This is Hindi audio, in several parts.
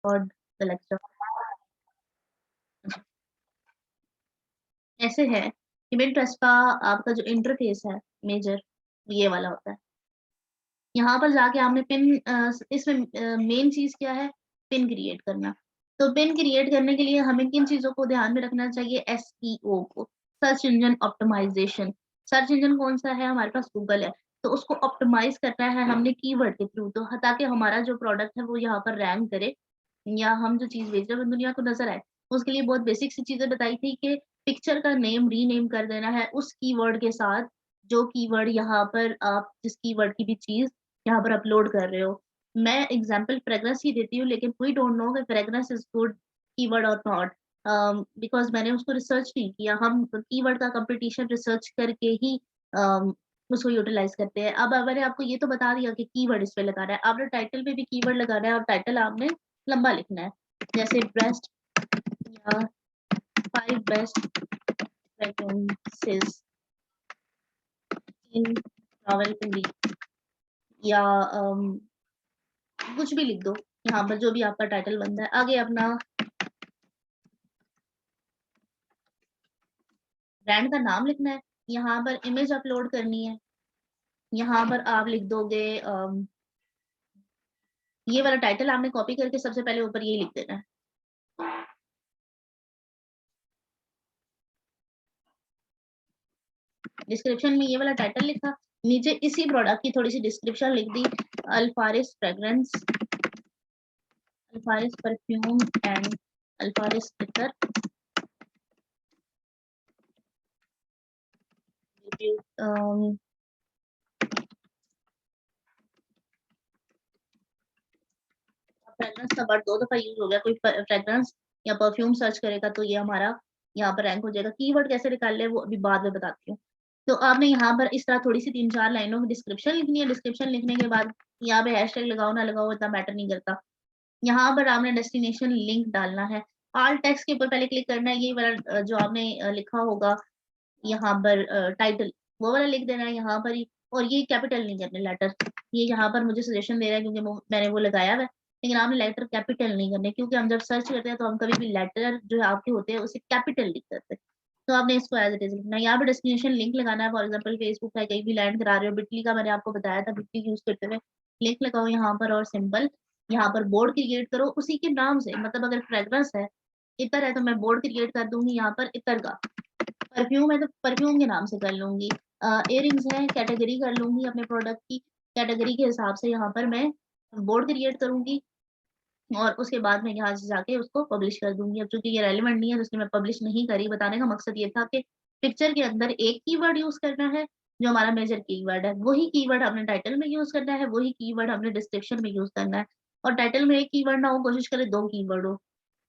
Record the lecture. ऐसे है कि Pinterest का आपका जो इंटरफेस है मेजर, ये वाला होता है। यहाँ पर जाके आपने इसमें मेन चीज़ क्या है? पिन क्रिएट करना। तो पिन क्रिएट करने के लिए हमें किन चीज़ों को ध्यान में रखना चाहिए? एसईओ को, search engine optimization. Search engine कौन-सा है? हमारे पास गूगल है। तो उसको ऑप्टिमाइज़ करना है हमने कीवर्ड के थ्रू, तो ताकि हमारा जो प्रोडक्ट है वो यहाँ पर रैंक करे या हम जो चीज़ बेच रहे हैं वो दुनिया को नज़र आए। उसके लिए बहुत बेसिक सी चीज़ें बताई थी कि पिक्चर का नेम रीनेम कर देना है उस कीवर्ड के साथ, जो कीवर्ड यहाँ पर आप जिस कीवर्ड की भी चीज़ यहाँ पर अपलोड कर रहे हो। मैं एग्ज़ाम्पल फ्रेग्रेंस ही देती हूँ, लेकिन वी डोंट नो कि फ्रेग्रेंस इज़ गुड कीवर्ड और नॉट, बिकॉज़ मैंने उसको रिसर्च नहीं किया। हम कीवर्ड का कॉम्पिटिशन रिसर्च करके ही उसको यूटिलाइज़ करते हैं। अब मैंने आपको ये तो बता दिया कि कीवर्ड इस पे लगाना है। आपने टाइटल पे भी कीवर्ड लगाना है और टाइटल आपने लंबा लिखना है। जैसे बेस्ट या 5 best fragrances in travel to या कुछ भी लिख दो, यहाँ पर जो भी आपका टाइटल बनता है। आगे अपना ब्रांड का नाम लिखना है, यहाँ पर इमेज अपलोड करनी है, यहाँ पर आप लिख दोगे ये वाला टाइटल आपने कॉपी करके सबसे पहले ऊपर ये लिख देना है। डिस्क्रिप्शन में ये वाला टाइटल लिखा, नीचे इसी प्रोडक्ट की थोड़ी सी डिस्क्रिप्शन लिख दी, Alfaris fragrance, Alfaris perfume and Alfaris sticker, fragrance का वर्ड 2 दफा यूज हो गया, कोई फ्रेग्रेंस या परफ्यूम सर्च करेगा तो ये हमारा यहाँ पर रैंक हो जाएगा। कीवर्ड कैसे निकाल ले वो अभी बाद में बताती हूँ। तो आपने यहाँ पर इस तरह थोड़ी सी 3-4 लाइनों में डिस्क्रिप्शन लिखनी है। डिस्क्रिप्शन लिखने के बाद यहाँ पे हैशटैग लगाओ ना लगाओ इतना मैटर नहीं करता। यहाँ पर आपने डेस्टिनेशन लिंक डालना है। ऑल टेक्स्ट के ऊपर पहले क्लिक करना है, ये वाला जो आपने लिखा होगा यहाँ पर टाइटल, वो वाला लिख देना है यहाँ पर ही, और ये कैपिटल नहीं करने लेटर। ये यहाँ पर मुझे सजेशन दे रहा है क्योंकि मैंने वो लगाया हुआ है, लेकिन आपने लेटर कैपिटल नहीं करने, क्योंकि हम जब सर्च करते हैं तो हम कभी भी लेटर जो है आपके होते हैं उसे कैपिटल लिख करते हैं। तो आपने इसको एज इट इज लिखना है। यहाँ पे डेस्टिनेशन लिंक लगाना है, फॉर एग्जाम्पल फेसबुक है, कहीं भी लैंड करा रहे हो, बिटली का मैंने आपको बताया था, बिटली यूज करते हुए लिंक लगाओ यहाँ पर, और सिंबल यहाँ पर बोर्ड क्रिएट करो उसी के नाम से। मतलब अगर फ्रेग्रेंस है, इतर है, तो मैं बोर्ड क्रिएट कर दूंगी यहाँ पर इतर का। परफ्यूम है तो परफ्यूम के नाम से कर लूंगी। इयररिंग्स है, कैटेगरी कर लूंगी अपने प्रोडक्ट की, कैटेगरी के हिसाब से यहाँ पर मैं बोर्ड क्रिएट करूंगी, और उसके बाद मैं यहाँ से जाके उसको पब्लिश कर दूंगी। अब चूंकि ये रेलिवेंट नहीं है तो इसलिए मैं पब्लिश नहीं करी। बताने का मकसद ये था कि पिक्चर के अंदर एक कीवर्ड यूज करना है जो हमारा मेजर कीवर्ड है, वही कीवर्ड हमने टाइटल में यूज करना है, वही कीवर्ड हमने डिस्क्रिप्शन में यूज करना है। और टाइटल में एक कीवर्ड ना हो, कोशिश करें 2 कीवर्ड हो।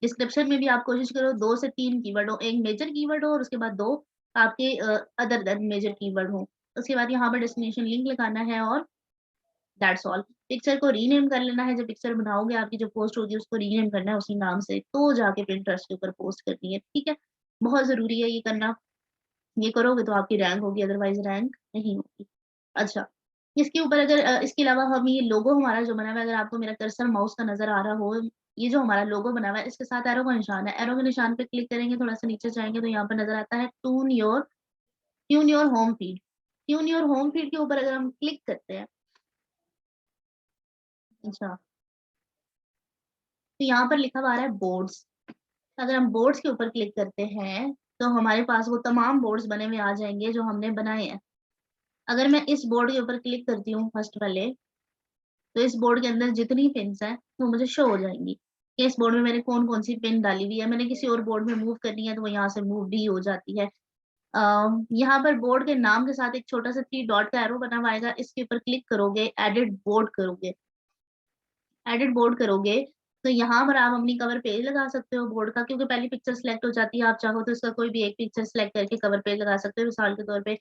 डिस्क्रिप्शन में भी आप कोशिश करो 2 से 3 कीवर्ड हो, एक मेजर कीवर्ड हो और उसके बाद 2 आपके अदर देन मेजर कीवर्ड हो। उसके बाद यहाँ पर डेस्टिनेशन लिंक लगाना है और दैट्स ऑल। पिक्चर को रीनेम कर लेना है, जब पिक्चर बनाओगे आपकी जो पोस्ट होगी उसको रीनेम करना है उसी नाम से, तो जाके पिंटरेस्ट के ऊपर पोस्ट करनी है, ठीक है? बहुत ज़रूरी है ये करना, ये करोगे तो आपकी रैंक होगी, अदरवाइज़ रैंक नहीं होगी। अच्छा, इसके ऊपर अगर इसके अलावा हम ये लोगो हमारा जो बना हुआ है, अगर आपको मेरा कर्सर माउस का नज़र आ रहा हो, ये जो हमारा लोगो बना हुआ है इसके साथ एरो का निशान है, एरो के निशान पे क्लिक करेंगे, थोड़ा-सा नीचे जाएँगे तो यहाँ पर नज़र आता है tune your home feed. Tune your home feed के ऊपर अगर हम क्लिक करते हैं, अच्छा, तो यहाँ पर लिखा हुआ आ रहा है बोर्ड्स। अगर हम बोर्ड्स के ऊपर क्लिक करते हैं, तो हमारे पास वो तमाम बोर्ड्स बने हुए आ जाएँगे जो हमने बनाए हैं। अगर मैं इस बोर्ड के ऊपर क्लिक करती हूँ फर्स्ट वाले, तो इस बोर्ड के अंदर जितनी पिन्स हैं, वो मुझे शो हो जाएँगी कि इस बोर्ड में मैंने कौन-कौन सी पिन डाली हुई है। मैंने किसी और बोर्ड में मूव करनी है, तो वो यहाँ से मूव भी हो जाती है। यहाँ पर बोर्ड के नाम के साथ एक छोटा-सा 3 डॉट का एरो बना हुआ आएगा, इसके ऊपर क्लिक करोगे, एडिट बोर्ड करोगे। एडिट बोर्ड करोगे, तो यहाँ पर आप अपनी कवर पेज लगा सकते हो बोर्ड का, क्योंकि पहली पिक्चर सिलेक्ट हो जाती है। आप चाहो तो इसका कोई भी एक पिक्चर सिलेक्ट करके कवर पेज लगा सकते हो। मिसाल के तौर पे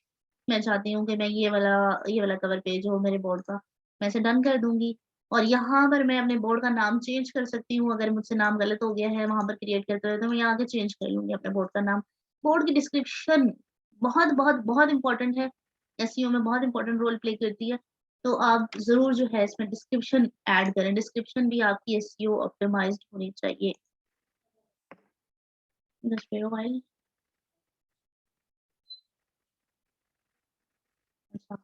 मैं चाहती हूँ कि मैं ये वाला कवर पेज हो मेरे बोर्ड का, मैं इसे डन कर दूँगी। और यहाँ पर मैं अपने बोर्ड का नाम चेंज कर सकती हूँ, अगर मुझसे नाम गलत हो गया है वहाँ पर क्रिएट करते हुए, तो मैं यहाँ आके चेंज कर लूँगी अपने बोर्ड का नाम। बोर्ड की डिस्क्रिप्शन बहुत-बहुत बहुत इम्पोर्टेंट है, एसईओ में बहुत इम्पोर्टेंट रोल प्ले करती है। तो आप ज़रूर जो है इसमें डिस्क्रिप्शन ऐड करें। डिस्क्रिप्शन भी आपकी एसईओ ऑप्टिमाइज़्ड होनी चाहिए। Just wait a while. अच्छा।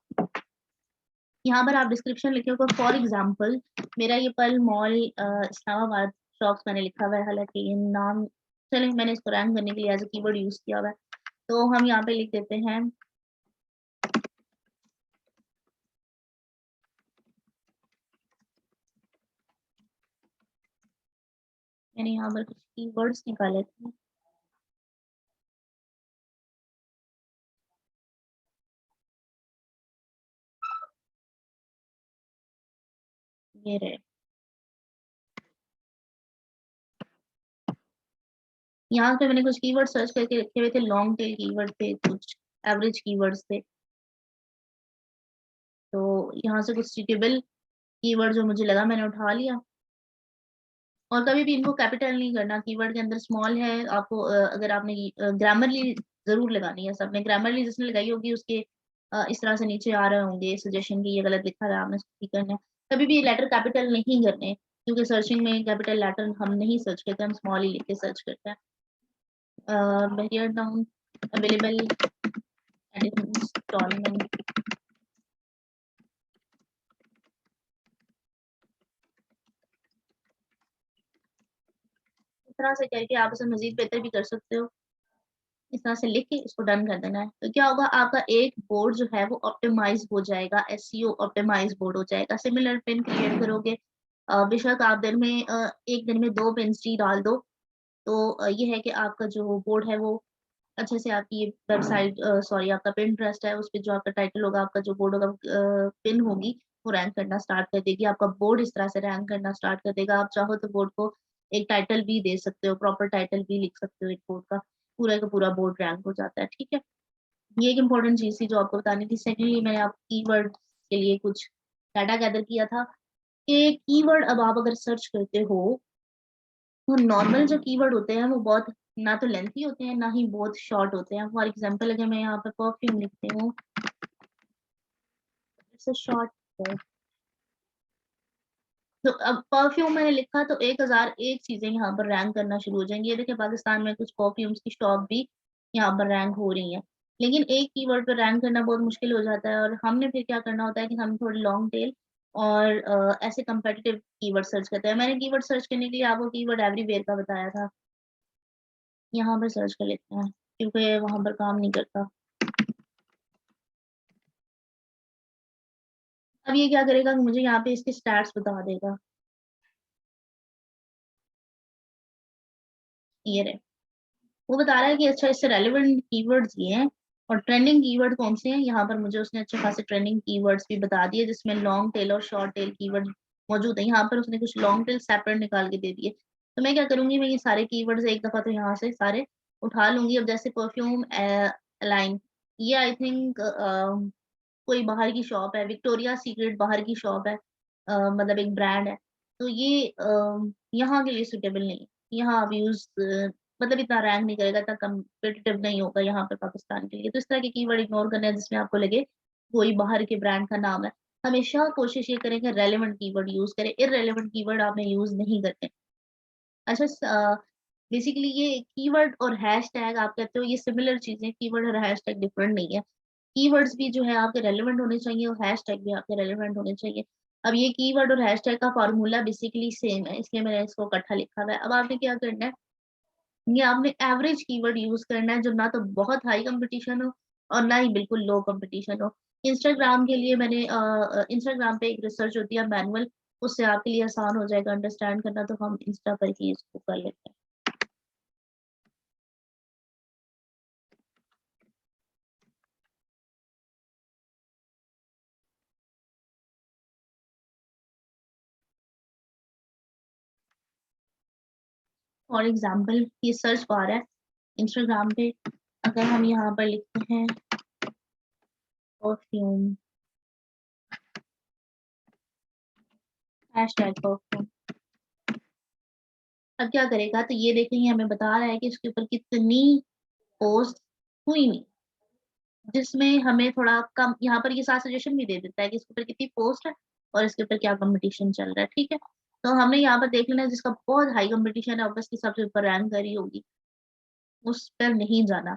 यहाँ पर आप डिस्क्रिप्शन लिखिएगा फॉर एग्जांपल मेरा ये पर्ल मॉल इस्लामाबाद शॉप्स मैंने लिखा हुआ है, हालाँकि ये नाम चलें मैंने इसको रैंक करने के लिए एज़ अ कीवर्ड यूज़ किया हुआ है। तो हम यहाँ पे लिख देते हैं मैंने यहाँ पर कुछ कीवर्ड्स निकाले थे। ये रहे। यहाँ पे मैंने कुछ कीवर्ड सर्च करके रखे हुए थे, लॉन्ग टेल कीवर्ड थे, कुछ एवरेज कीवर्ड्स थे। तो यहाँ से कुछ सूटेबल कीवर्ड जो मुझे लगा मैंने उठा लिया। और कभी भी इनको कैपिटल नहीं करना, कीवर्ड के अंदर स्मॉल है आपको अगर आपने ग्रामरली ज़रूर लगानी है। सबने ग्रामरली जिसने लगाई होगी उसके इस तरह से नीचे आ रहे होंगे सजेशन की ये गलत लिखा है आपने इसको ठीक करना है। कभी भी लेटर कैपिटल नहीं करने, क्योंकि सर्चिंग में कैपिटल लेटर हम नहीं सर्च करते, हम स्मॉल ही लिख के सर्च करते हैं। बैरियर डाउन अवेलेबल इंस्टॉलमेंट इस तरह से करके आप उसे मज़ीद बेहतर भी कर सकते हो। इस तरह से लिख के इसको डन कर देना है। तो क्या होगा आपका एक बोर्ड जो है वो ऑप्टिमाइज़ हो जाएगा, एसईओ ऑप्टिमाइज़ बोर्ड हो जाएगा। सिमिलर पिन क्रिएट करोगे बेशक आप दिन में 1 दिन में 2 पिन्स ही डाल दो। तो ये है कि आपका जो बोर्ड है वो अच्छे से आपकी ये वेबसाइट सॉरी आपका पिंटरेस्ट है, उसपे जो आपका टाइटल होगा, आपका जो बोर्ड होगा पिन होगी, वो रैंक करना स्टार्ट कर देगी। आपका बोर्ड इस तरह से रैंक करना स्टार्ट कर देगा। आप चाहो तो बोर्ड को एक टाइटल भी दे सकते हो, प्रॉपर टाइटल भी लिख सकते हो एक बोर्ड का। पूरा का पूरा बोर्ड रैंक हो जाता है, ठीक है? ये एक इम्पोर्टेंट चीज़ थी जो आपको बतानी थी। सेकंडली मैंने आप कीवर्ड के लिए कुछ डाटा गैदर किया था कि कीवर्ड अब आप अगर सर्च करते हो तो नॉर्मल जो कीवर्ड होते हैं वो बहुत ना तो लेंथी होते हैं ना ही बहुत शॉर्ट होते हैं। फॉर एग्जांपल अगर मैं यहाँ पे परफ्यूम लिखती हूँ, इट्स अ शॉर्ट वर्ड। तो अब परफ्यूम मैंने लिखा तो 1001 चीजें यहाँ पर रैंक करना शुरू हो जाएंगी। ये देखिए पाकिस्तान में कुछ परफ्यूम्स की शॉप भी यहाँ पर रैंक हो रही है। लेकिन एक कीवर्ड पर रैंक करना बहुत मुश्किल हो जाता है और हमने फिर क्या करना होता है कि हम थोड़े लॉन्ग टेल और ऐसे कम्पिटिटिव कीवर्ड सर्च करते हैं। मैंने कीवर्ड सर्च करने के लिए आपको कीवर्ड एवरीवेयर का बताया था। यहाँ पर सर्च कर लेते हैं क्योंकि वहां पर काम नहीं करता। अब ये क्या करेगा कि मुझे यहाँ पे इसके स्टैट्स बता देगा। ये रहे, वो बता रहा है कि अच्छा इससे रेलेवेंट कीवर्ड्स ये हैं और ट्रेंडिंग कीवर्ड कौन से हैं। यहाँ पर मुझे उसने अच्छे खासे ट्रेंडिंग कीवर्ड्स भी बता दिए जिसमें लॉन्ग टेल और शॉर्ट टेल कीवर्ड मौजूद है। यहाँ पर उसने कुछ लॉन्ग टेल सेपरेट निकाल के दे दिए। तो मैं क्या करूंगी, मैं ये सारे कीवर्ड्स एक दफा तो यहाँ से सारे उठा लूंगी। अब जैसे परफ्यूम लाइन, ये आई थिंक कोई बाहर की शॉप है, विक्टोरिया सीक्रेट बाहर की शॉप है, मतलब एक ब्रांड है। तो ये यहाँ के लिए सुटेबल नहीं है। यहाँ आप यूज मतलब इतना रैंक नहीं करेगा, इतना कम्पिटिटिव नहीं होगा यहाँ पे पाकिस्तान के लिए। तो इस तरह के कीवर्ड इग्नोर करना है जिसमें आपको लगे कोई बाहर के ब्रांड का नाम है। हमेशा कोशिश ये करें कि रेलेवेंट कीवर्ड यूज करें, इररेलेवेंट कीवर्ड आपने यूज नहीं करते। अच्छा, बेसिकली ये कीवर्ड और हैशटैग आप कहते हो ये सिमिलर चीजें, कीवर्ड और हैशटैग डिफरेंट नहीं है। कीवर्ड्स भी जो है आपके रेलेवेंट होने चाहिए और हैशटैग भी आपके रेलेवेंट होने चाहिए। अब ये कीवर्ड और हैशटैग का फार्मूला बेसिकली सेम है, इसलिए मैंने इसको इकट्ठा लिखा हुआ है। अब आपने क्या करना है, ये आपने एवरेज कीवर्ड यूज करना है जो ना तो बहुत हाई कंपटीशन हो और ना ही बिल्कुल लो कंपटीशन हो। इंस्टाग्राम के लिए मैंने इंस्टाग्राम पे एक रिसर्च होती है मैनुअल, उससे आपके लिए आसान हो जाएगा अंडरस्टैंड करना। तो हम इंस्टा पर ही इसको कर लेते हैं। फॉर एग्जाम्पल ये सर्च बार है इंस्टाग्राम पे, अगर हम यहाँ पर लिखते हैं परफ्यूम, हैशटैग परफ्यूम, अब क्या करेगा तो ये देखेंगे हमें बता रहा है कि इसके ऊपर कितनी पोस्ट हुई नहीं। जिसमें हमें थोड़ा कम यहाँ पर ये साथ सजेशन भी दे देता है कि इसके ऊपर कितनी पोस्ट है और इसके ऊपर क्या कंपटीशन चल रहा है, ठीक है? तो हमने यहाँ पर देख लेना है जिसका बहुत हाई कंपटीशन है ऑब्वियसली सबसे ऊपर रैंक करी होगी, उस पर नहीं जाना।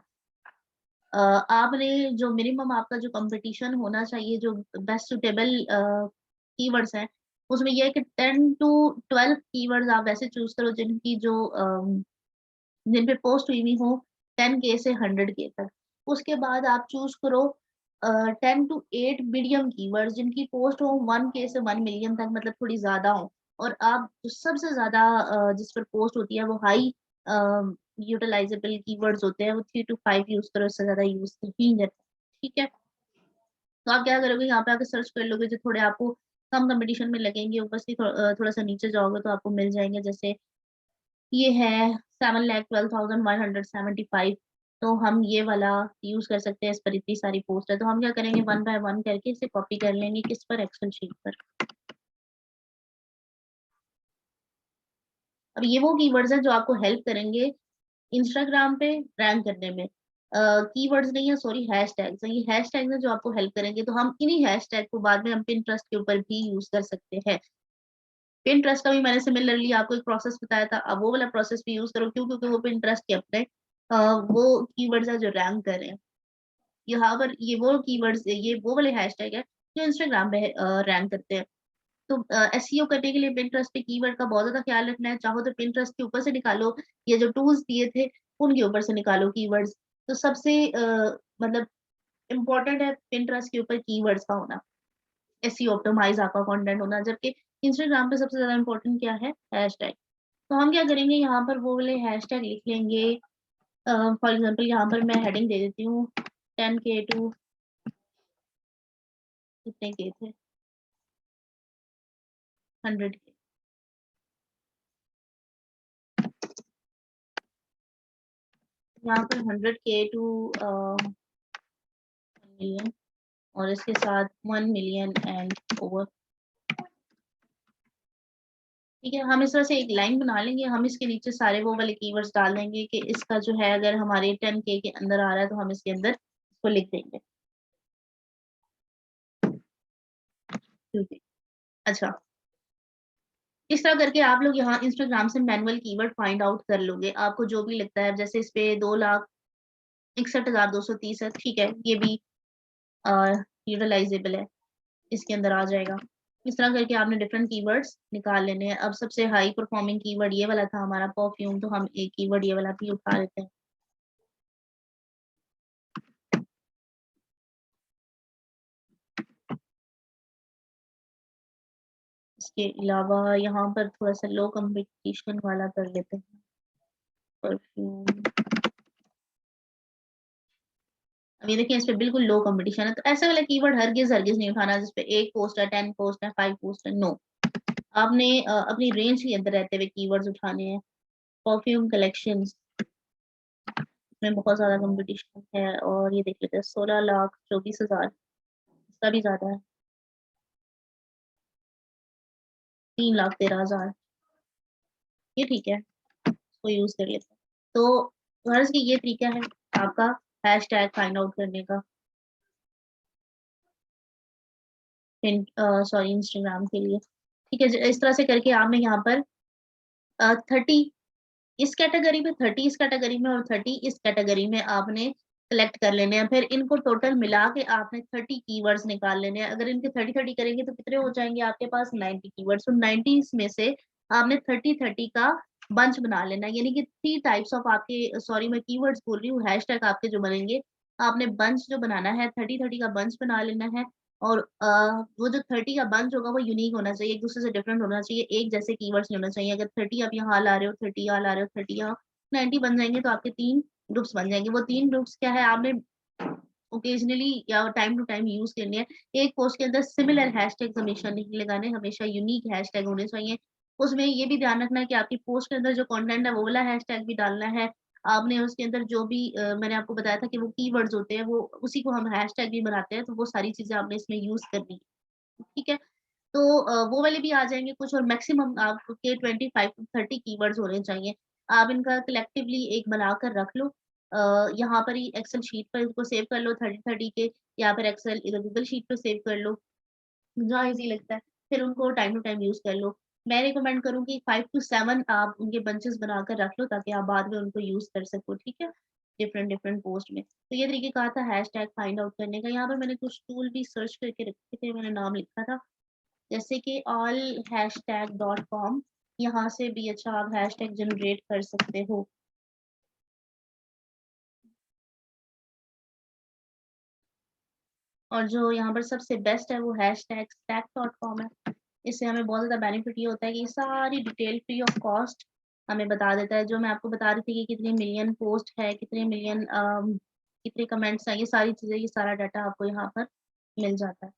आपने जो मिनिमम आपका जो कंपटीशन होना चाहिए, जो बेस्ट सूटेबल कीवर्ड्स हैं, उसमें ये है कि 10 टू 12 कीवर्ड्स आप वैसे चूज़ करो जिनकी जो जिन पे पोस्ट हुई हुई हो 10K से 100K तक। उसके बाद आप चूज़ करो 10 टू 8 मीडियम कीवर्ड्स जिनकी पोस्ट हो 1K से 1 मिलियन तक, मतलब थोड़ी ज़्यादा हो। और आप जो सबसे ज़्यादा जिस पर पोस्ट होती है वो हाई अ, यूटिलाइज़ेबल कीवर्ड्स होते हैं, वो 3 टू 5 यूज़ करो, इससे ज़्यादा यूज़ नहीं करना, ठीक है? तो आप क्या करोगे, यहाँ पे आके सर्च कर लोगे जो थोड़े आपको कम कॉम्पिटिशन में लगेंगे, ऊपर से थोड़ा-सा नीचे जाओगे तो आपको मिल जाएँगे। जैसे ये है 7,12,175, तो हम ये वाला यूज़ कर सकते हैं, इस पर इतनी सारी पोस्ट है। तो हम क्या करेंगे, वन बाय वन करके इसे कॉपी कर लेंगे किस पर, एक्सेल शीट पर। अब ये वो कीवर्ड्स हैं जो आपको हेल्प करेंगे इंस्टाग्राम पे रैंक करने में। कीवर्ड्स नहीं है, सॉरी, हैशटैग्स हैं। ये हैशटैग्स हैं जो आपको हेल्प करेंगे, तो हम इन्हीं हैशटैग को बाद में हम पिंटरेस्ट के ऊपर भी यूज़ कर सकते हैं। पिंटरेस्ट का भी मैंने सिमिलरली आपको एक प्रोसेस बताया था, अब वो वाला प्रोसेस भी यूज़ करो। क्यों? क्योंकि वो पिंटरेस्ट के अपने वो कीवर्ड्स हैं जो रैंक कर रहे हैं। यहाँ पर ये वो कीवर्ड्स, ये वो वाले हैशटैग है जो इंस्टाग्राम पे रैंक करते हैं। तो एसईओ करने के लिए पिंटरेस्ट पे कीवर्ड का बहुत ज़्यादा ख्याल रखना है। चाहो तो पिंटरेस्ट के ऊपर से निकालो, ये जो टूल्स दिए थे उनके ऊपर से निकालो कीवर्ड्स। तो सबसे मतलब इम्पोर्टेंट है पिंटरेस्ट के ऊपर कीवर्ड्स का होना, एसईओ ऑप्टिमाइज़ आपका कंटेंट होना। जबकि इंस्टाग्राम पे सबसे ज़्यादा इम्पोर्टेंट क्या है? हैशटैग। तो हम क्या करेंगे, यहाँ पर वो वाले हैशटैग लिख लेंगे। फॉर एग्ज़ाम्पल यहाँ पर मैं हेडिंग दे देती हूँ 10K टू कितने के थे, 100K। यहाँ पर 100K टू मिलियन और इसके साथ 1 मिलियन एंड ओवर। ठीक है, हम इस तरह से एक लाइन बना लेंगे, हम इसके नीचे सारे वो वाले कीवर्ड्स डाल देंगे कि इसका जो है अगर हमारे 10K के अंदर आ रहा है तो हम इसके अंदर इसको लिख देंगे। ठीक है, अच्छा, इस तरह करके आप लोग यहाँ इंस्टाग्राम से मैनुअल कीवर्ड फाइंड आउट कर लोगे। आपको जो भी लगता है, जैसे इस पे 2,61,230 है, ठीक है, ये भी यूटिलाइजेबल है, इसके अंदर आ जाएगा। इस तरह करके आपने डिफरेंट कीवर्ड्स निकाल लेने हैं। अब सबसे हाई परफॉर्मिंग कीवर्ड ये वाला था हमारा परफ्यूम, तो हम एक कीवर्ड ये वाला भी उठा लेते हैं। इसके अलावा यहाँ पर थोड़ा-सा लो कंपटीशन वाला कर लेते हैं, परफ्यूम। अब ये देखिए इस पे बिल्कुल लो कंपटीशन है, तो ऐसे वाला कीवर्ड हरगिज़-हरगिज़ नहीं उठाना जिस पे 1 पोस्ट है, 10 पोस्ट है, 5 पोस्ट है, नो। आपने अपनी रेंज के अंदर रहते हुए कीवर्ड्स उठाने हैं। परफ्यूम कलेक्शंस में बहुत ज़्यादा कंपटीशन है और ये देख लेते हैं 16,24,000, इसका भी ज़्यादा है, 3,13,000, ये ठीक है, इसको यूज़ कर लेते हैं। तो गर्ल्स की ये तरीका है आपका हैशटैग फाइंड आउट करने का, सॉरी, इंस्टाग्राम के लिए। ठीक है, इस तरह से करके आपने यहाँ पर 30 इस कैटेगरी में, 30 इस कैटेगरी में और 30 इस कैटेगरी में आपने कलेक्ट कर लेने हैं। फिर इनको टोटल मिला के आपने 30 कीवर्ड्स निकाल लेने हैं। अगर इनके 30-30 करेंगे तो कितने हो जाएँगे आपके पास, 90 कीवर्ड्स। तो 90 में से आपने 30-30 का बंच बना लेना है। यानी कि 3 टाइप्स ऑफ आपके, सॉरी मैं कीवर्ड्स बोल रही हूँ, हैशटैग आपके जो बनेंगे, आपने बंच जो बनाना है 30-30 का बंच बना लेना है। और वो जो 30 का बंच होगा वो यूनिक होना चाहिए, एक-दूसरे से डिफरेंट होना चाहिए, एक जैसे कीवर्ड्स नहीं होना चाहिए। अगर 30 आप यहाँ ला रहे हो, 30 यहाँ ला रहे हो, 30 यहाँ, 90 बन जाएँगे तो आपके 3 ग्रुप्स बन जाएँगे। वो 3 ग्रुप्स क्या है, आपने ओकेजनली या टाइम टू टाइम यूज़ करने हैं। एक पोस्ट के अंदर सिमिलर हैशटैग्स हमेशा नहीं लगाने, हमेशा यूनिक हैशटैग होने चाहिए। उसमें ये भी ध्यान रखना है कि आपकी पोस्ट के अंदर जो कंटेंट है वो वाला हैशटैग भी डालना है। आपने उसके अंदर जो भी मैंने आपको बताया था कि वो कीवर्ड्स होते हैं, वो उसी को हम हैशटैग भी बनाते हैं, तो वो सारी चीज़ें आपने इसमें यूज़ करनी है। ठीक है? तो वो वाले भी आ जाएँगे कुछ, और मैक्सिमम आपके 25 टू 30 कीवर्ड्स होने चाहिए। आप इनका कलेक्टिवली एक बनाकर रख लो। यहाँ पर ही एक्सेल शीट पर इसको सेव कर लो 30-30 के, या फिर एक्सेल इधर गूगल शीट पे सेव कर लो, जहाँ ईज़ी लगता है। फिर उनको टाइम टू टाइम यूज़ कर लो। मैं रिकमेंड करूँगी 5 टू 7 आप उनके बंचेस बनाकर रख लो ताकि आप बाद में उनको यूज़ कर सको, ठीक है? डिफरेंट डिफरेंट पोस्ट में। तो ये तरीक़ेकार था हैशटैग फाइंड आउट करने का। यहाँ पर मैंने कुछ टूल भी सर्च करके रखे थे, मैंने नाम लिखा था। जैसे कि allhashtag.com, यहाँ से भी अच्छा आप हैशटैग जनरेट कर सकते हो। और जो यहाँ पर सबसे बेस्ट है वो हैशटैग stack.com है। इससे हमें बहुत ज़्यादा बेनिफिट ये होता है कि सारी डिटेल फ्री ऑफ कॉस्ट हमें बता देता है। जो मैं आपको बता रही थी कि कितने मिलियन पोस्ट है, कितने मिलियन कितने कमेंट्स हैं, ये सारी चीज़ें, ये सारा डाटा आपको यहाँ पर मिल जाता है।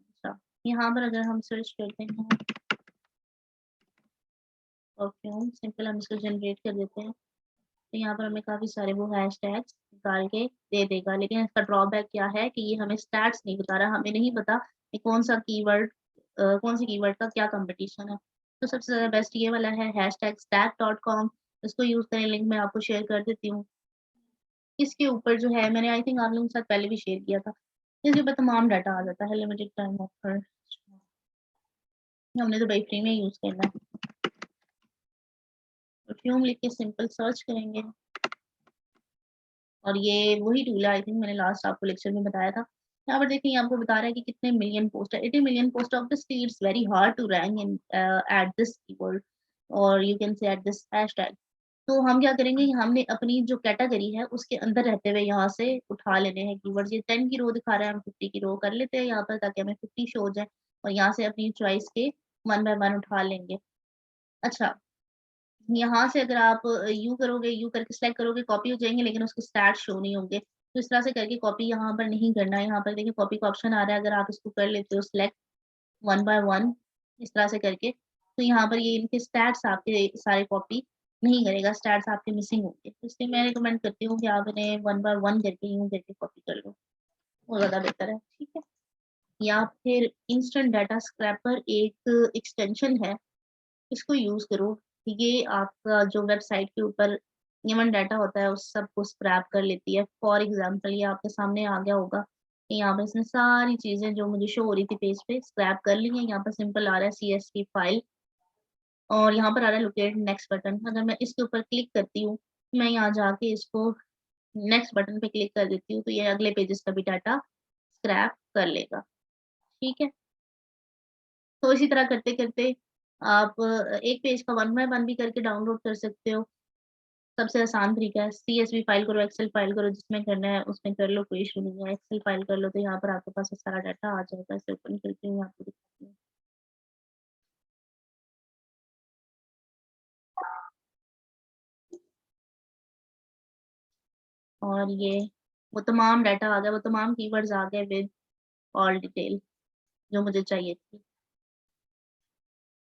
अच्छा, यहाँ पर अगर हम सर्च करते हैं परफ्यूम, सिंपल हम इसको जनरेट कर देते हैं, तो यहाँ पर हमें काफ़ी सारे वो हैशटैग्स निकाल के दे देगा। लेकिन इसका ड्रॉबैक क्या है कि ये हमें स्टैट्स नहीं बता रहा, हमें नहीं पता कि कौन-सा कीवर्ड कौन से कीवर्ड का क्या कॉम्पिटिशन है। तो सबसे ज़्यादा बेस्ट ये वाला है हैशटैग stack.com, इसको यूज़ करें, लिंक मैं आपको शेयर कर देती हूँ। इसके ऊपर जो है मैंने आई थिंक आप लोगों के साथ पहले भी शेयर किया था। इसके ऊपर तमाम डाटा आ जाता है, लिमिटेड टाइम ऑफर। हमने तो भाई फ्री में यूज़ करना है। परफ्यूम लिख के सिंपल सर्च करेंगे और ये वही टूल है, आई थिंक मैंने लास्ट आपको लेक्चर में बताया था। यहाँ पर देखिए आपको बता रहा है कि कितने मिलियन पोस्ट है। 80 million post, obviously it's very hard to rank in at this keyword, और you can say at this hashtag. तो हम क्या करेंगे, हमने अपनी जो कैटेगरी है उसके अंदर रहते हुए यहाँ से उठा लेने हैं कीवर्ड्स। ये 10 की रो दिखा रहा है, हम 50 की रो कर लेते हैं यहाँ पर ताकि हमें 50 शो हो जाए, और यहाँ से अपनी चॉइस के 1 बाय 1 उठा लेंगे। अच्छा, यहाँ से अगर आप यू करोगे, यू करके सिलेक्ट करोगे, कॉपी हो जाएँगे, लेकिन उसके स्टैट्स शो नहीं होंगे। तो इस तरह से करके कॉपी यहाँ पर नहीं करना है। यहाँ पर देखिए कॉपी का ऑप्शन आ रहा है, अगर आप इसको कर लेते हो सिलेक्ट 1 बाय 1 इस तरह से करके, तो यहाँ पर ये इनके स्टैट्स आपके सारे कॉपी नहीं करेगा, स्टैट्स आपके मिसिंग होंगे। तो इसलिए मैं रिकमेंड करती हूँ कि आप इन्हें 1 बाय 1 करके यूँ करके कॉपी कर लो, वो ज़्यादा बेहतर है, ठीक है? या फिर इंस्टेंट डाटा स्क्रैपर एक एक्सटेंशन है, इसको यूज़ करो। ये आपका जो वेबसाइट के ऊपर ह्यूमन डाटा होता है उस सबको स्क्रैप कर लेती है। फॉर एग्ज़ाम्पल ये आपके सामने आ गया होगा कि यहाँ पे इसने सारी चीज़ें जो मुझे शो हो रही थी पेज पे स्क्रैप कर ली हैं। यहाँ पर सिंपल आ रहा है सीएसवी फाइल, और यहाँ पर आ रहा है लोकेट नेक्स्ट बटन। अगर मैं इसके ऊपर क्लिक करती हूँ, मैं यहाँ जाके इसको नेक्स्ट बटन पे क्लिक कर देती हूँ, तो ये अगले पेजेस का भी डाटा स्क्रैप कर लेगा। ठीक है? तो इसी तरह करते-करते आप एक पेज का 1 बाय 1 भी करके डाउनलोड कर सकते हो। सबसे आसान तरीका है, सीएसवी फाइल करो, एक्सेल फाइल करो, जिसमें करना है उसमें कर लो, कोई इश्यू नहीं है। एक्सेल फाइल कर लो तो यहाँ पर आपके पास ये सारा डाटा आ जाएगा। इसे ओपन करके मैं आपको दिखाती हूँ। और ये वो तमाम डाटा आ गया, वो तमाम कीवर्ड्स आ गए विद ऑल डिटेल जो मुझे चाहिए थी।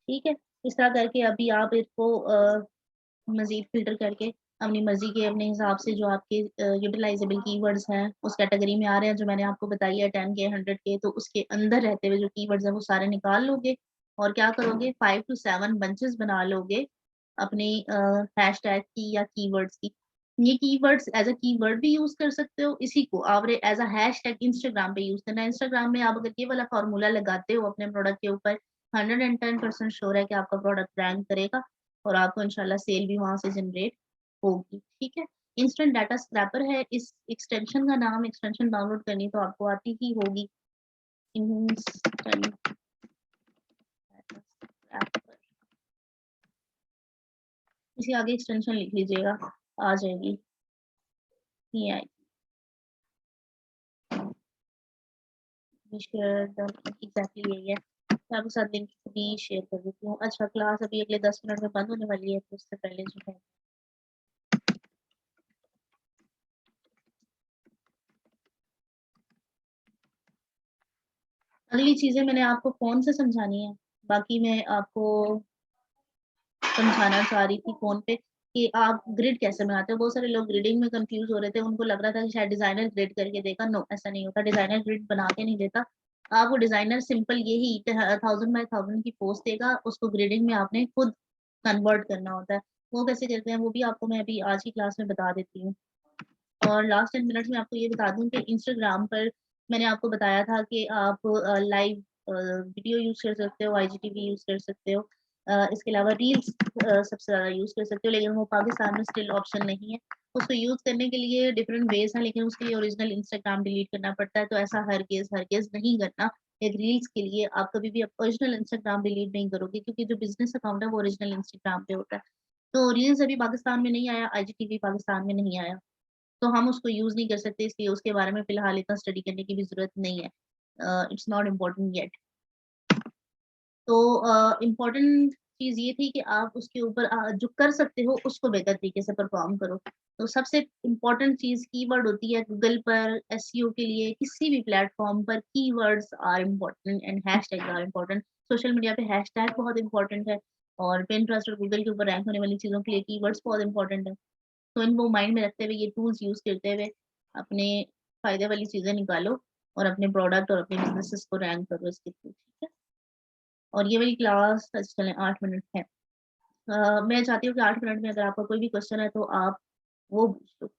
ठीक है? इस तरह करके अभी आप इसको मज़ीद फ़िल्टर करके अपनी मर्ज़ी के अपने हिसाब से जो आपके यूटिलाइज़ेबल कीवर्ड्स हैं, उस कैटेगरी में आ रहे हैं जो मैंने आपको बताई है 10 के, 100 के, तो उसके अंदर रहते हुए जो कीवर्ड्स हैं वो सारे निकाल लोगे और क्या करोगे 5 टू 7 बंचेस बना लोगे अपनी हैशटैग की या कीवर्ड्स की। ये कीवर्ड्स एज़ अ कीवर्ड भी यूज़ कर सकते हो, इसी को आपने एज़ अ हैशटैग इंस्टाग्राम पे यूज़ करना है। इंस्टाग्राम में आप अगर ये वाला फ़ॉर्मूला लगाते हो अपने प्रोडक्ट के ऊपर, 110% श्योर है कि आपका प्रोडक्ट रैंक करेगा और आपको इंशाल्लाह सेल भी वहाँ से जनरेट होगी, ठीक है? इंस्टेंट डाटा स्क्रैपर है, इस एक्सटेंशन का नाम, एक्सटेंशन डाउनलोड करनी तो आपको आती ही होगी। इंस्टेंट डाटा स्क्रैपर, इसे आगे एक्सटेंशन लिख लीजिएगा, आ जाएगी। ये आएगी। शेयर द एग्ज़ैक्टली यही है। मैं आपके साथ लिंक भी शेयर कर देती हूँ। अच्छा, क्लास अभी अगले 10 मिनट में बंद होने वाली है, तो उससे पहले जो है अगली चीज़ें मैंने आपको फ़ोन से समझानी है। बाकी मैं आपको समझाना चाह रही थी फ़ोन पे कि आप ग्रिड कैसे बनाते हो। बहुत सारे लोग ग्रिडिंग में कन्फ्यूज़ हो रहे थे, उनको लग रहा था कि शायद डिज़ाइनर ग्रिड करके देगा। नो, ऐसा नहीं होता, डिज़ाइनर ग्रिड बना के नहीं देता। आपको डिज़ाइनर सिंपल यही 1000 बाय 1000 की पोस्ट देगा, उसको ग्रिडिंग में आपने खुद कन्वर्ट करना होता है। वो कैसे करते हैं वो भी आपको मैं अभी आज की क्लास में बता देती हूँ। और लास्ट 10 मिनट्स में आपको ये बता दूँ कि इंस्टाग्राम पर मैंने आपको बताया था कि आप लाइव वीडियो यूज़ कर सकते हो, आईजीटीवी यूज़ कर सकते हो। इसके अलावा रील्स सबसे ज़्यादा यूज़ कर सकते हो, लेकिन वो पाकिस्तान में स्टिल ऑप्शन नहीं है। उसको यूज़ करने के लिए डिफरेंट वेज़ हैं, लेकिन उसके लिए ओरिजिनल इंस्टाग्राम डिलीट करना पड़ता है, तो ऐसा हरगिज़ नहीं करना। एक रील्स के लिए आप कभी भी ओरिजिनल इंस्टाग्राम डिलीट नहीं करोगे, क्योंकि जो बिज़नेस अकाउंट है वो ओरिजिनल इंस्टाग्राम पे होता है। तो रील्स अभी पाकिस्तान में नहीं आया, आईजीटीवी पाकिस्तान में नहीं आया। तो हम उसको यूज़ नहीं कर सकते, इसलिए उसके बारे में फ़िलहाल इतना स्टडी करने की भी ज़रूरत नहीं है। It's not important yet. तो इम्पोर्टेंट चीज़ ये थी कि आप उसके ऊपर जो कर सकते हो उसको बेहतर तरीके से परफ़ॉर्म करो। तो सबसे इम्पोर्टेंट चीज़ कीवर्ड होती है गूगल पर एसईओ के लिए किसी भी प्लेटफ़ॉर्म पर keywords are important and hashtags are important. Social media पे हैशटैग बहुत इम्पोर्टेंट है और पिंटरेस्ट और गूगल के ऊपर रैंक होने वाली चीज़ों के लिए कीवर्ड्स बहुत इम्पोर्टेंट है। तो इनको माइंड में रखते हुए ये टूल्स यूज़ करते हुए अपने फ़ायदे वाली चीज़ें निकालो और अपने प्रोडक्ट और अपने बिज़नेसेस को रैंक करो इसके थ्रू, ठीक है? और ये वाली क्लास चलें 8 मिनट है। मैं चाहती हूँ कि 8 मिनट में अगर आपका कोई भी क्वेश्चन है तो आप वो पूछ लो।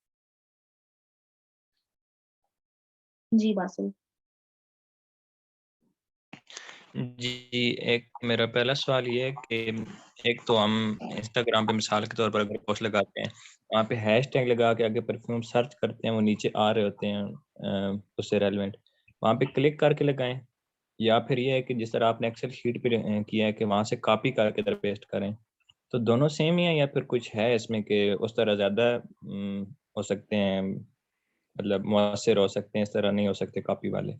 जी, बासिल। जी, एक मेरा पहला सवाल ये है कि एक तो हम इंस्टाग्राम पे मिसाल के तौर पर अगर पोस्ट लगाते हैं, वहाँ पे हैशटैग लगा के आगे परफ्यूम सर्च करते हैं, वो नीचे आ रहे होते हैं उससे रेलेवेंट। वहाँ पे क्लिक करके लगाएँ या फिर ये है कि जिस तरह आपने एक्सेल शीट पे किया है कि वहाँ से कॉपी करके इधर पेस्ट करें। तो दोनों सेम ही है या फिर कुछ है इसमें कि उस तरह ज़्यादा हो सकते हैं, मतलब मुअस्सिर हो सकते हैं, इस तरह नहीं हो सकते कॉपी वाले?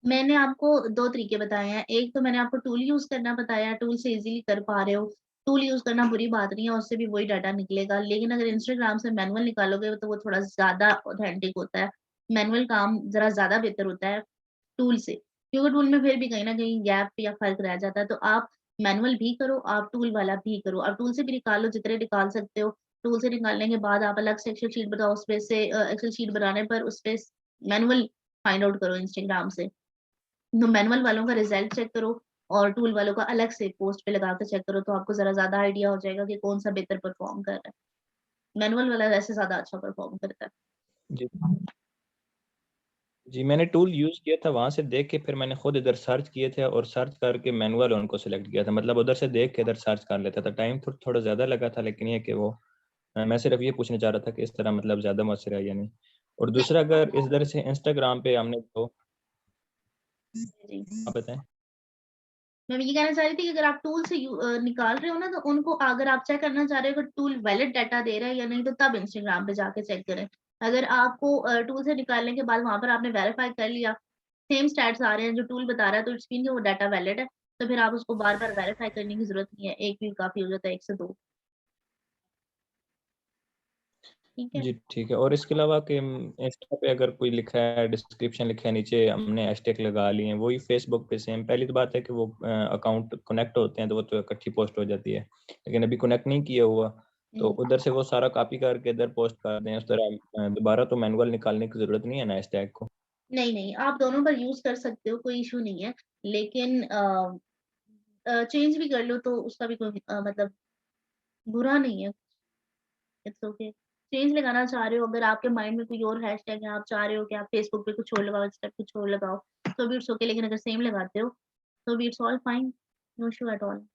मैंने आपको 2 तरीके बताए हैं। एक तो मैंने आपको टूल यूज़ करना बताया है, टूल से ईज़िली कर पा रहे हो। टूल यूज़ करना बुरी बात नहीं है, उससे भी वही डाटा निकलेगा। लेकिन अगर इंस्टाग्राम से मैनुअल निकालोगे तो वो थोड़ा ज़्यादा ऑथेंटिक होता है। मैनुअल काम ज़रा ज़्यादा बेहतर होता है टूल से। क्योंकि टूल में फिर भी कहीं न कहीं गैप या फ़र्क रह जाता है। तो आप मैनुअल भी करो, आप टूल वाला भी करो। आप टूल से भी निकाल लो जितने निकाल सकते हो। टूल से निकालने के बाद आप अलग से एक्सेल शीट बनाओ, उसपे से एक्सेल शीट बनाने पर उसपे मैनुअल फाइंड आउट करो इंस्टाग्राम से। तो मैनुअल वालों का रिज़ल्ट चेक करो और टूल वालों का अलग से पोस्ट पे लगा के चेक करो, तो आपको ज़रा ज़्यादा आइडिया हो जाएगा कि कौन-सा बेहतर परफ़ॉर्म कर रहा है। मैनुअल वाला वैसे ज़्यादा अच्छा परफ़ॉर्म करता है। जी। जी, मैंने टूल यूज़ किया था, वहाँ से देख के फिर मैंने खुद इधर सर्च किए थे और सर्च करके मैनुअल उनको सेलेक्ट किया था। मतलब उधर से देख के इधर सर्च कर लेता था। टाइम तो थोड़ा ज़्यादा लगा था, लेकिन ये है कि वो मैं सिर्फ़ ये पूछना चाह रहा था कि इस तरह मतलब ज़्यादा मौसर है या नहीं? और दूसरा, अगर इस तरह से इंस्टाग्राम पे हमने तो जी, जी। आप बताएँ? मैं ये कहना चाह रही थी कि अगर आप टूल से निकाल रहे हो ना, तो उनको अगर आप चेक करना चाह रहे हो कि टूल वैलिड डाटा दे रहा है या नहीं, तो तब इंस्टाग्राम पे जाके चेक करें। अगर आपको टूल से निकालने के बाद वहाँ पर आपने वेरीफ़ाई कर लिया, सेम स्टैट्स आ रहे हैं जो टूल बता रहा है, तो इट्स मीन कि वो डाटा वैलिड है। तो फिर आप उसको बार-बार वेरीफ़ाई करने की ज़रूरत नहीं है, एक भी काफ़ी हो जाता है, 1 से 2। ठीक है? जी, ठीक है। और इसके अलावा कि इंस्टा पे अगर कोई लिखा है, डिस्क्रिप्शन लिखा है नीचे, हमने हैशटैग लगा लिए हैं, वही फेसबुक पे सेम। पहली तो बात है कि वो अकाउंट कनेक्ट होते हैं, तो वो तो इकट्ठी पोस्ट हो जाती है। लेकिन अभी कनेक्ट नहीं किया हुआ, तो हुँ। उधर से वो सारा कॉपी करके इधर पोस्ट कर दें, उस तरह दोबारा तो मैनुअल निकालने की ज़रूरत नहीं है ना हैशटैग को? नहीं, नहीं, आप दोनों पर यूज़ कर सकते हो, कोई इश्यू नहीं है। लेकिन चेंज भी कर लो तो उसका भी कोई मतलब बुरा नहीं है, इट्स ओके। चेंज लगाना चाह रहे हो, अगर आपके माइंड में कोई और हैशटैग है, आप चाह रहे हो कि आप फेसबुक पे कुछ और लगाओ, इंस्टा पे कुछ और लगाओ, तो भी इट्स ओके, लेकिन अगर सेम लगाते हो, तो भी it's all fine, no issue at all.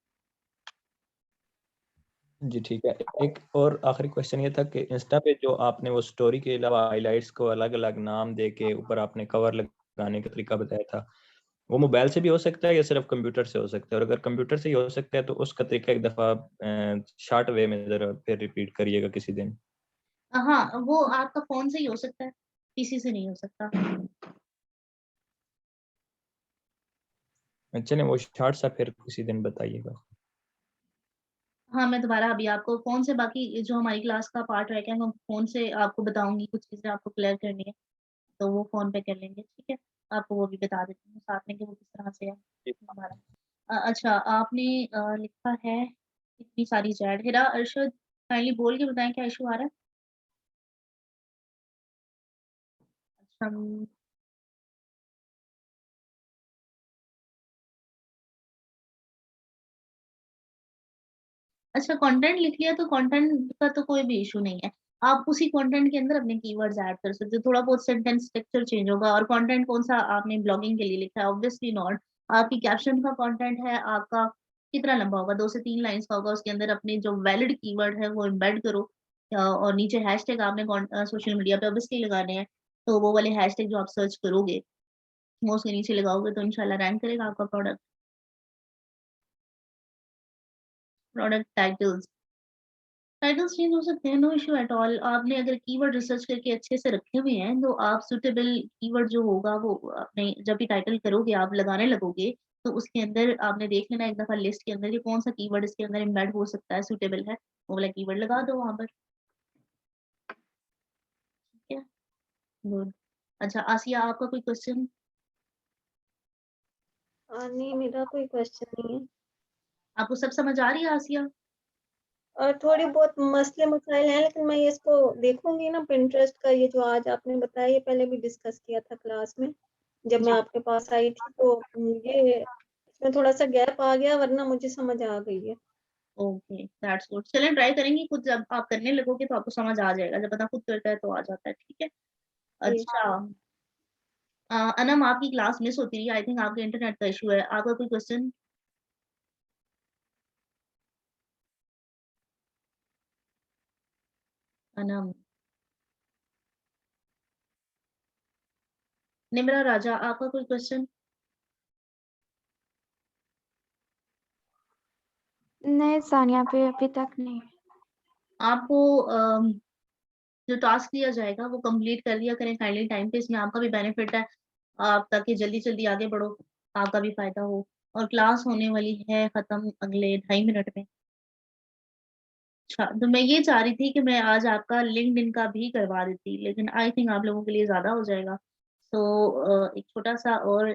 जी, ठीक है। एक और आखिरी क्वेश्चन ये था कि इंस्टा पे जो आपने वो स्टोरी के अलावा हाइलाइट्स को अलग-अलग नाम दे के ऊपर आपने कवर लगाने का तरीका बताया था, वो मोबाइल से भी हो सकता है या सिर्फ़ कंप्यूटर से हो सकता है? और अगर कंप्यूटर से ही हो सकता है, तो उसका तरीका एक दफ़ा शॉर्ट वे में ज़रा फिर रिपीट करिएगा किसी दिन। हाँ, वो आपका फ़ोन से ही हो सकता है, पीसी से नहीं हो सकता। चलें वो शॉर्ट सा फिर किसी दिन बताइएगा। हाँ, मैं दोबारा अभी आपको फ़ोन से बाकी जो हमारी क्लास का पार्ट रह गया, मैं फ़ोन से आपको बताऊँगी, कुछ चीज़ें आपको क्लियर करनी है, तो वो फ़ोन पे कर लेंगे, ठीक है? आपको वो भी बता देती हूँ साथ में कि वो किस तरह से है जी। हमारा। अच्छा आपने लिखा है इतनी सारी चैट हिरा अरशद काइंडली बोल के बताएँ क्या इश्यू आ रहा है? अच्छा अच्छा कंटेंट लिख लिया तो कंटेंट का तो कोई भी इश्यू नहीं है। आप उसी कंटेंट के अंदर अपने कीवर्ड्स ऐड कर सकते हो। थोड़ा बहुत सेंटेंस स्ट्रक्चर चेंज होगा और कंटेंट कौन-सा आपने ब्लॉगिंग के लिए लिखा है ऑब्वियसली नॉट। आपकी कैप्शन का कंटेंट है, आपका कितना लंबा होगा 2 से 3 लाइन्स का होगा, उसके अंदर अपने जो वैलिड कीवर्ड है वो एम्बेड करो। और नीचे हैशटैग आपने सोशल मीडिया पे ऑब्वियसली लगाने हैं, तो वो वाले हैशटैग जो आप सर्च करोगे, वो उसके नीचे लगाओगे तो इंशाल्लाह रैंक करेगा आपका product. Product titles titles change हो सकते हैं, नो इश्यू एट ऑल। आपने अगर कीवर्ड रिसर्च करके अच्छे से रखे हुए हैं, तो आप सूटेबल कीवर्ड जो होगा वो अपने जब भी टाइटल करोगे, आप लगाने लगोगे, तो उसके अंदर आपने देख लेना एक दफ़ा लिस्ट के अंदर कि कौन-सा कीवर्ड इसके अंदर एम्बेड हो सकता है, सूटेबल है, वो वाला कीवर्ड लगा दो वहाँ पर, ठीक है? गुड। अच्छा आसिया आपका कोई क्वेश्चन? नहीं, मेरा कोई क्वेश्चन नहीं है। आपको सब समझ आ रही है आसिया? थोड़ी बहुत मसले मसाइल हैं, लेकिन मैं इसको देखूँगी ना पिंटरेस्ट का, ये जो आज आपने बताया, ये पहले भी डिस्कस किया था क्लास में, जब मैं जी, आपके पास आई थी, तो ये इसमें थोड़ा-सा गैप आ गया, वरना मुझे समझ आ गई है। Okay, that's good. चलें ट्राई करेंगे, खुद जब आप करने लगोगे तो आपको समझ आ जाएगा, जब बंदा खुद करता है तो आ जाता है, ठीक है? जी। अच्छा अनम आपकी क्लास मिस होती रही है, आई थिंक आपके इंटरनेट का इश्यू है। आपका कोई क्वेश्चन? अनम, निम्रा राजा आपका कोई क्वेश्चन? नहीं सानिया पे अभी तक नहीं। आपको जो टास्क दिया जाएगा वो कंप्लीट कर लिया करें काइंडली टाइम पे, इसमें आपका भी बेनिफिट है। आप ताकि जल्दी-जल्दी आगे बढ़ो, आपका भी फ़ायदा हो और क्लास होने वाली है खत्म अगले 2.5 मिनट में। अच्छा, तो मैं ये चाह रही थी कि मैं आज आपका लिंक्डइन का भी करवा देती, लेकिन आई थिंक आप लोगों के लिए ज़्यादा हो जाएगा। तो एक छोटा-सा और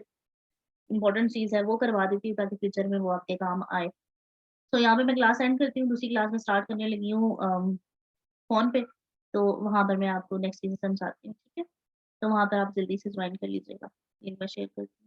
इम्पोर्टेंट चीज़ है वो करवा देती हूँ ताकि फ्यूचर में वो आपके काम आए। तो यहाँ पे मैं क्लास एंड करती हूँ, दूसरी क्लास में स्टार्ट करने लगी हूँ फ़ोन पे, तो वहाँ पर मैं आपको नेक्स्ट चीज़ें समझाती हूँ, ठीक है? तो वहाँ पर आप जल्दी से जॉइन कर लीजिएगा। लिंक मैं शेयर करती हूँ।